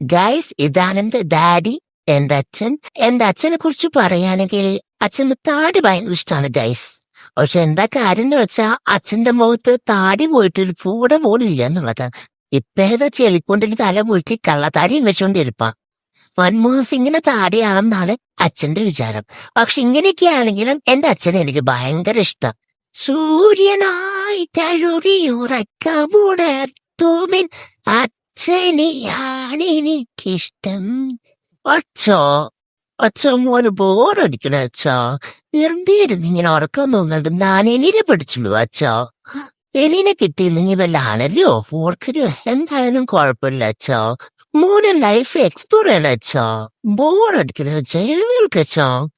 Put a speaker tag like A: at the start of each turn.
A: Guys, ഇതാണ് എന്റെ daddy, എന്റെ അച്ഛൻ. എന്റെ അച്ഛനെ കുറിച്ച് പറയുകയാണെങ്കിൽ അച്ഛന് താടി ഭയങ്കര ഇഷ്ടമാണ് ഗൈസ്. പക്ഷെ എന്താ കാര്യം എന്ന് വെച്ചാ അച്ഛന്റെ മുഖത്ത് താടി പോയിട്ടൊരു പൂട പോലും ഇല്ല എന്നുള്ളതാണ്. ഇപ്പൊ ഏതാ ചെളിക്കൊണ്ടിന് തല പോയിട്ട് കള്ളത്താടിയും വെച്ചോണ്ടിരിപ്പാ. മൻമോഹൻ സിംഗിന്റെ താടിയാണെന്നാണ് അച്ഛന്റെ വിചാരം. പക്ഷെ ഇങ്ങനെയൊക്കെയാണെങ്കിലും എന്റെ അച്ഛനെ എനിക്ക് ഭയങ്കര ഇഷ്ടം. സൂര്യനായി തഴുകിയുറക്കമുണർത്തുമിൻ അച്ഛനെയാണെനിക്കിഷ്ടം. അച്ഛോ, അച്ഛൻ മോന് ബോറടിക്കണ അച്ഛാ. വെറുതെ ഇരുന്നിങ്ങനെ ഉറക്കം തോന്നുന്നുണ്ട്. ഞാൻ എലിനെ പിടിച്ചുള്ളൂ അച്ഛാ. എലിനെ കിട്ടിയില്ലെങ്കിൽ വല്ല അലരോ ഓർക്കരോ എന്തായാലും കുഴപ്പമില്ല അച്ഛാ. മോനെ ലൈഫ് എക്സ്പ്ലോർ ചെയ്യണ അച്ഛാ. ബോറടിക്കണ അച്ഛാ. എഴുന്നേൽക്കച്ചാ.